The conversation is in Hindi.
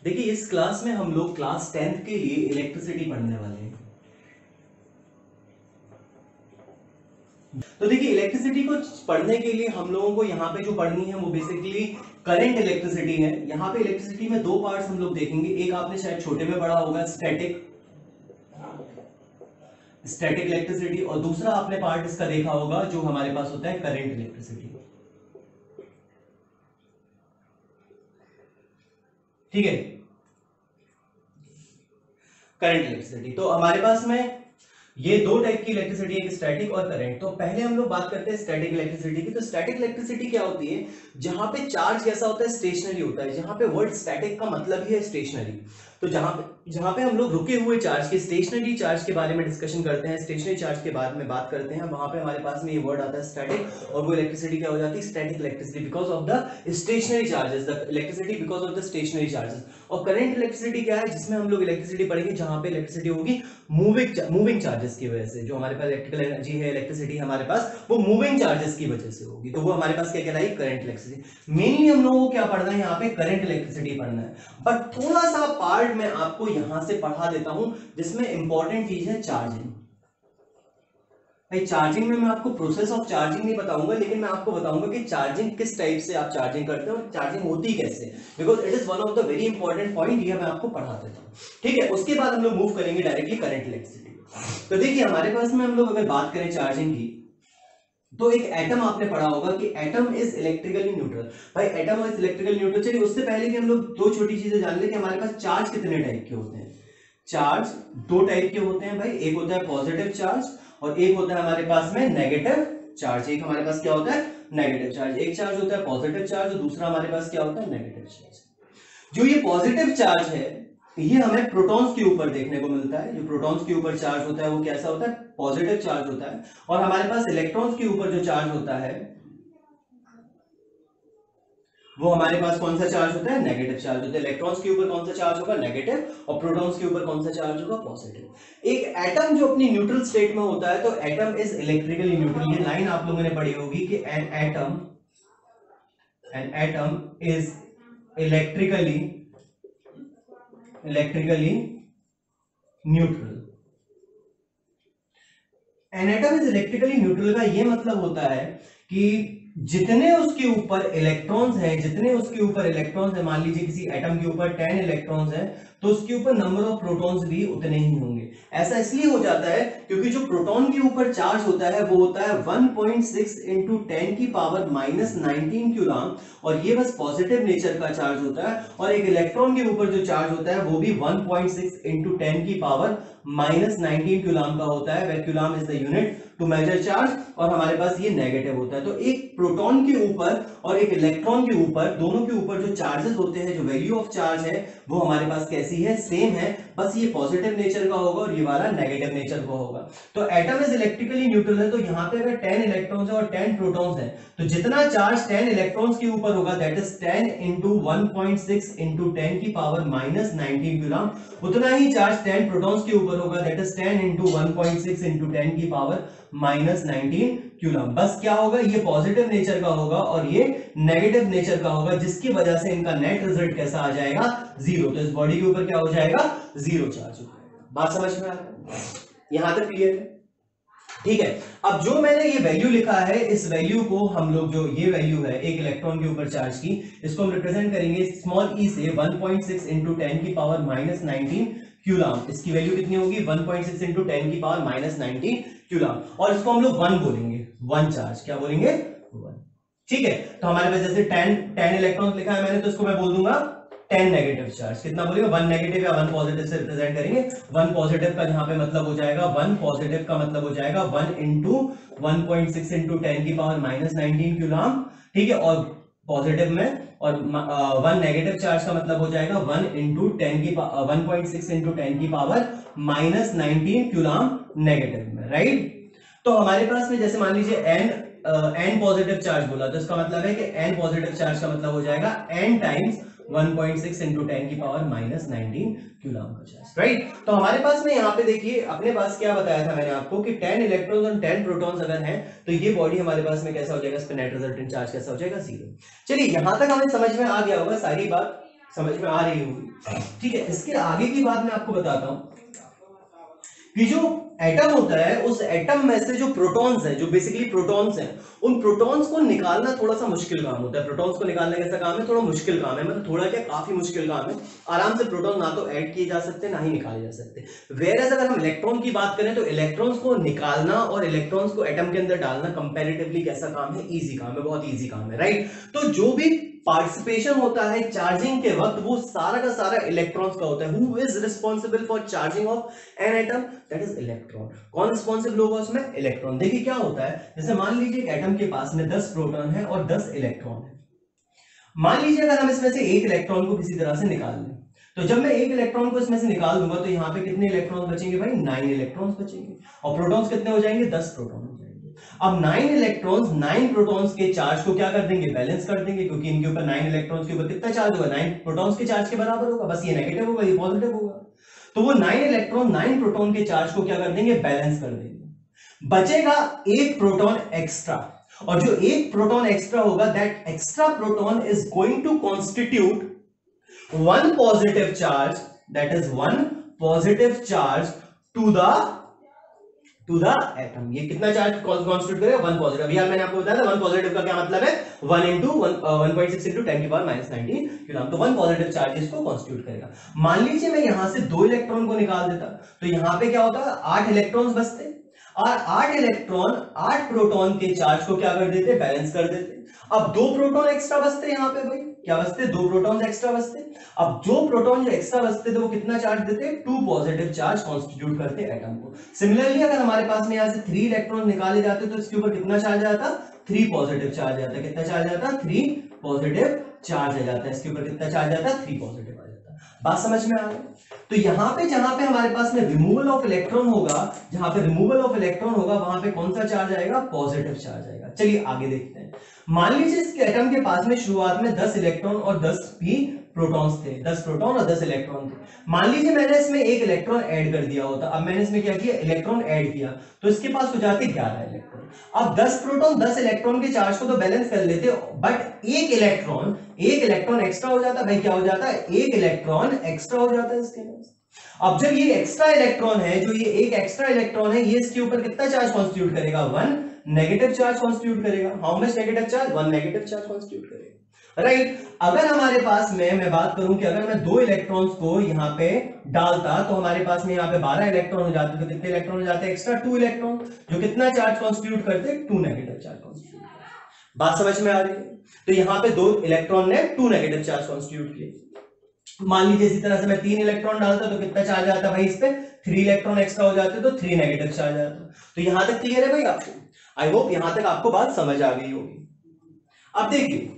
देखिए इस क्लास में हम लोग क्लास 10th के लिए इलेक्ट्रिसिटी पढ़ने वाले हैं। तो देखिए इलेक्ट्रिसिटी को पढ़ने के लिए हम लोगों को यहाँ पे जो पढ़नी है वो बेसिकली करंट इलेक्ट्रिसिटी है। यहाँ पे इलेक्ट्रिसिटी में दो पार्ट्स हम लोग देखेंगे, एक आपने शायद छोटे में पढ़ा होगा स्टैटिक इलेक्ट्रिसिटी, और दूसरा आपने पार्ट इसका देखा होगा जो हमारे पास होता है करंट इलेक्ट्रिसिटी। ठीक है, करंट इलेक्ट्रिसिटी। तो हमारे पास में ये दो टाइप की इलेक्ट्रिसिटी है, स्टैटिक और करंट। तो पहले हम लोग बात करते हैं स्टैटिक इलेक्ट्रिसिटी की। तो स्टैटिक इलेक्ट्रिसिटी क्या होती है? जहां पे चार्ज कैसा होता है? स्टेशनरी होता है। जहां पे वर्ड स्टैटिक का मतलब ही है स्टेशनरी। तो जहां पे हम लोग रुके हुए चार्ज के, स्टेशनरी चार्ज के बारे में डिस्कशन करते हैं, स्टेशनरी चार्ज के बारे में बात करते हैं, वहां पे हमारे पास में ये वर्ड आता है स्टैटिक, और वो इलेक्ट्रिसिटी क्या हो जाती है? Static electricity, because of the stationary charges, the electricity because of the stationary charges. और करंट इलेक्ट्रिसिटी क्या है? जिसमें हम लोग इलेक्ट्रिसिटी पढ़ेंगे जहां पे इलेक्ट्रिसिटी होगी मूविंग चार्जेस की वजह से। जो हमारे पास इलेक्ट्रिकल एनर्जी है, इलेक्ट्रिसिटी हमारे पास, वो मूविंग चार्जेस की वजह से होगी। तो वो हमारे पास क्या कहलाई? Current electricity. मेनली हम लोगों को क्या पढ़ना है? यहाँ पे करंट इलेक्ट्रिसिटी पढ़ना है। बट थोड़ा सा पार्ट मैं आपको यहां से पढ़ा देता हूं जिसमें इंपॉर्टेंट चीज है चार्जिंग। भाई चार्जिंग में मैं आपको प्रोसेस ऑफ चार्जिंग नहीं बताऊंगा, लेकिन मैं आपको बताऊंगा कि चार्जिंग किस टाइप से आप चार्जिंग करते हो और चार्जिंग होती कैसे, because it is one of the very important point. ये मैं आपको पढ़ा देता हूं। ठीक है, उसके बाद हम लोग मूव करेंगे डायरेक्टली करंट इलेक्ट्रिसिटी। तो देखिए हमारे पास में हम लोग अगर बात करें चार्जिंग की, तो एक एटम आपने पढ़ा होगा कि एटम इज इलेक्ट्रिकली न्यूट्रल। भाई एटम इज इलेक्ट्रिकली न्यूट्रल। चलिए उससे पहले कि हम लोग दो छोटी चीजें जान ले कि हमारे पास चार्ज कितने टाइप के होते हैं। चार्ज दो टाइप के होते हैं भाई, एक होता है पॉजिटिव चार्ज और एक होता है हमारे पास में नेगेटिव चार्ज। एक हमारे पास क्या होता है? Negative charge. एक चार्ज होता है पॉजिटिव चार्ज और दूसरा हमारे पास क्या होता है? Negative charge. जो ये पॉजिटिव चार्ज है ये हमें प्रोटॉन्स के ऊपर देखने को मिलता है। जो प्रोटॉन्स के ऊपर चार्ज होता है वो कैसा होता है? पॉजिटिव चार्ज होता है। और हमारे पास इलेक्ट्रॉन्स के ऊपर जो चार्ज होता है वो हमारे पास कौन सा चार्ज होता है? नेगेटिव चार्ज होता है। इलेक्ट्रॉन्स के ऊपर कौन सा चार्ज होगा? नेगेटिव। और प्रोटॉन्स के ऊपर कौन सा चार्ज होगा? पॉजिटिव। एक एटम जो अपनी न्यूट्रल स्टेट में होता है, तो एटम इज इलेक्ट्रिकली न्यूट्रल। ये लाइन आप लोगों ने पढ़ी होगी कि an atom is electrically neutral. An atom is electrically neutral का ये मतलब होता है कि जितने उसके ऊपर इलेक्ट्रॉन्स हैं, मान लीजिए किसी एटम के ऊपर 10 इलेक्ट्रॉन्स हैं, तो उसके ऊपर नंबर ऑफ प्रोटॉन्स भी उतने ही होंगे। ऐसा इसलिए हो जाता है क्योंकि जो प्रोटॉन के ऊपर चार्ज होता है वो होता है 1.6 इंटू 10 की पावर माइनस 19 कूलम, और ये बस पॉजिटिव नेचर का चार्ज होता है। और एक इलेक्ट्रॉन के ऊपर जो चार्ज होता है वो भी 1.6 इंटू 10 की पावर माइनस 19 कूलम का होता है, where coulomb is the unit to measure charge. और हमारे पास ये नेगेटिव होता है। तो एक प्रोटॉन के ऊपर और एक इलेक्ट्रॉन के ऊपर, दोनों के ऊपर जो चार्जेस होते हैं, जो वैल्यू ऑफ चार्ज है वो हमारे पास कैसी है? सेम है, बस ये पॉजिटिव नेचर का होगा और ये वाला नेगेटिव नेचर का होगा। तो एटम इज इलेक्ट्रिकली न्यूट्रल है। तो यहाँ पे अगर 10 इलेक्ट्रॉन्स है और 10 प्रोटॉन्स है, तो जितना चार्ज 10 इलेक्ट्रॉन्स के ऊपर होगा दैट इज 10 इंटू 1.6 इंटू 10 की पावर माइनस 19 कूलम, उतना ही चार्ज 10 प्रोटॉन्स के ऊपर होगा दैट इज 10 इंटू 1.6 इंटू 10 की पावर माइनस 19 कूलम। बस क्या होगा? ये पॉजिटिव नेचर का होगा और ये नेगेटिव नेचर का होगा, जिसकी वजह से इनका नेट रिजल्ट कैसा आ जाएगा? जीरो। तो इस बॉडी के ऊपर क्या हो जाएगा? जीरो चार्ज हो जाएगा। बात समझ में आ रहा है? यहां तक क्लियर है? ठीक है। अब जो मैंने ये वैल्यू लिखा है, इस वैल्यू को हम लोग, जो ये वैल्यू है एक इलेक्ट्रॉन के ऊपर चार्ज की, इसको हम रिप्रेजेंट करेंगे स्मॉल ई से 1.6 इंटू 10 की पावर माइनस 19 कूलम। इसकी वैल्यू कितनी होगी? 1.6 इंटू 10 की पावर माइनस 19 कूलम। और इसको हम लोग 1 बोलेंगे, 1 चार्ज। क्या बोलेंगे? 1। ठीक है। तो हमारे पास जैसे 10 इलेक्ट्रॉन लिखा है मैंने, तो इसको मैं बोल दूंगा 10 नेगेटिव चार्ज। कितना बोलेगा? 1 नेगेटिव या 1 पॉजिटिव से रिप्रेजेंट करेंगे। 1 पॉजिटिव का यहां पे मतलब हो जाएगा, 1 पॉजिटिव का मतलब हो जाएगा 1 इंटू 1.6 इंटू 10 की पावर माइनस 19 कूलम। ठीक है। और पॉजिटिव में, और 1 नेगेटिव चार्ज का मतलब हो जाएगा 1 इंटू 10 की 1.6 इंटू 10 की पावर माइनस 19 कूलम नेगेटिव में, राइट। तो हमारे पास में जैसे मान लीजिए n पॉजिटिव चार्ज बोला, तो इसका मतलब है कि n पॉजिटिव चार्ज का मतलब हो जाएगा n टाइम्स 1.6 इंटू 10 की पावर माइनस 19 कूलम का चार्ज, राइट। तो हमारे पास में यहाँ पे देखिए अपने पास क्या बताया था मैंने आपको कि 10 इलेक्ट्रॉन्स और 10 प्रोटॉन्स अगर हैं, तो ये बॉडी हमारे पास में कैसा हो जाएगा? इस पे नेट रिजल्टेंट चार्ज कैसा हो जाएगा? जीरो। चलिए यहां तक हमें समझ में आ गया होगा, सारी बात समझ में आ रही होगी। ठीक है, इसके आगे की बात मैं आपको बताता हूं कि जो एटम होता है उस एटम में से जो प्रोटॉन्स हैं, जो बेसिकली प्रोटॉन्स हैं, उन प्रोटॉन्स को निकालना थोड़ा सा मुश्किल काम होता है। प्रोटॉन्स को निकालना कैसा काम है? थोड़ा मुश्किल काम है, मतलब थोड़ा क्या, काफी मुश्किल काम है। आराम से प्रोटॉन ना तो ऐड किए जा सकते ना ही निकाले जा सकते। वेयरएज अगर हम इलेक्ट्रॉन की बात करें तो इलेक्ट्रॉन्स को निकालना और इलेक्ट्रॉन्स को एटम के अंदर डालना कंपैरेटिवली कैसा काम है? इजी काम है, बहुत इजी काम है, राइट। तो जो भी पार्टिसिपेशन होता है चार्जिंग के वक्त वो सारा का सारा इलेक्ट्रॉन्स का होता है। Who is responsible for charging of an atom? That is electron. कौन रिस्पॉन्सिबल होगा उसमें? इलेक्ट्रॉन। देखिए क्या होता है, जैसे मान लीजिए एक एटम के पास में 10 प्रोटॉन है और 10 इलेक्ट्रॉन है। मान लीजिए अगर हम इसमें से एक इलेक्ट्रॉन को किसी तरह से निकाल लें, तो जब मैं एक इलेक्ट्रॉन को इसमें से निकाल दूंगा तो यहाँ पे कितने इलेक्ट्रॉन बचेंगे भाई? 9 इलेक्ट्रॉन्स बचेंगे। और प्रोटॉन्स कितने हो जाएंगे? 10 प्रोटॉन हो जाएंगे। अब 9 इलेक्ट्रॉन्स 9 प्रोटॉन्स के चार्ज को क्या कर देंगे? बैलेंस कर देंगे, क्योंकि इनके ऊपर 9 इलेक्ट्रॉन्स के ऊपर कितना चार्ज होगा? 9 प्रोटॉन्स के चार्ज के बराबर होगा। बस ये नेगेटिव होगा, ये पॉजिटिव होगा। तो वो 9 इलेक्ट्रॉन 9 प्रोटॉन के चार्ज को क्या कर देंगे? बैलेंस कर देंगे। बचेगा एक प्रोटॉन एक्स्ट्रा, और जो एक प्रोटॉन एक्स्ट्रा होगा, that extra proton is going to constitute one positive charge, that is one positive charge to the atom। ये कितना चार्ज कॉन्स्टिट्यूट करेगा? One positive. यार मैंने आपको बताया था वन पॉजिटिव का क्या मतलब है? 1 इंटू 1.6 इंटू 10 की पावर -19 कूलम। तो वन पॉजिटिव चार्ज इसको कॉन्स्टिट्यूट करेगा। मान लीजिए मैं यहां से 2 इलेक्ट्रॉन को निकाल देता, तो यहां पे क्या होता? 8 इलेक्ट्रॉन्स बचते, और 8 इलेक्ट्रॉन 8 प्रोटॉन के चार्ज को क्या कर देते? बैलेंस कर देते। अब 2 प्रोटॉन एक्स्ट्रा बचते यहां पे भाई, क्या बचते? 2 प्रोटॉन एक्स्ट्रा बचते। अब जो प्रोटॉन जो एक्स्ट्रा बचते थे वो कितना चार्ज देते? 2 पॉजिटिव चार्ज कॉन्स्टिट्यूट करते एटम को। सिमिलरली अगर हमारे पास में यहां से 3 इलेक्ट्रॉन निकाले जाते तो इसके ऊपर कितना चार्ज आता? 3 पॉजिटिव चार्ज आता। कितना चार्ज आता? 3 पॉजिटिव चार्ज आ जाता है। इसके ऊपर कितना चार्ज आता? 3 पॉजिटिव आ जाता है। बात समझ में आ रही? तो यहां पे जहां पे हमारे पास में रिमूवल ऑफ इलेक्ट्रॉन होगा, जहां पे रिमूवल ऑफ इलेक्ट्रॉन होगा, वहां पे कौन सा चार्ज आएगा? पॉजिटिव चार्ज आएगा। चलिए आगे देखते हैं। मान लीजिए इस एटम के पास में शुरुआत में 10 इलेक्ट्रॉन और 10 भी प्रोटॉन्स थे। 10 प्रोटॉन और 10 इलेक्ट्रॉन थे। मान लीजिए मैंने इसमें एक इलेक्ट्रॉन ऐड कर दिया होता। अब मैंने इसमें क्या किया? इलेक्ट्रॉन ऐड किया, तो इसके पास हो जाते 11 इलेक्ट्रॉन। अब 10 प्रोटॉन 10 इलेक्ट्रॉन के चार्ज को तो बैलेंस कर लेते, बट एक इलेक्ट्रॉन एक्स्ट्रा हो जाता। भाई क्या हो जाता है? एक इलेक्ट्रॉन एक्स्ट्रा हो जाता है इसके पास। अब जब ये एक्स्ट्रा इलेक्ट्रॉन है, जो ये एक एक्स्ट्रा इलेक्ट्रॉन है, ये इसके ऊपर कितना चार्ज कॉन्स्टिट्यूट करेगा? 1 नेगेटिव चार्ज कॉन्स्टिट्यूट करेगा। How much negative charge? 1 negative charge constitute करेगा, राइट। अगर हमारे पास में मैं बात करूं कि अगर मैं 2 इलेक्ट्रॉन्स को यहां पे डालता तो हमारे पास में यहां पे 12 इलेक्ट्रॉन हो जाते। तो कितने इलेक्ट्रॉन हो जाते? एक्स्ट्रा 2 इलेक्ट्रॉन, जो कितना चार्ज कॉन्स्टिट्यूट करते? 2 नेगेटिव चार्ज कॉन्स्टिट्यूट। बात समझ में आ रही है? तो यहां पे 2 इलेक्ट्रॉन ने 2 नेगेटिव चार्ज कॉन्स्टिट्यूट किए। मान लीजिए इसी तरह से मैं 3 इलेक्ट्रॉन डालता तो कितना चार्ज आता भाई? इस पे 3 इलेक्ट्रॉन एक्स्ट्रा हो जाते, तो 3 नेगेटिव चार्ज आता। तो यहां तक क्लियर है भाई आपको? आई होप यहां तक आपको बात समझ आ गई होगी। अब देखिए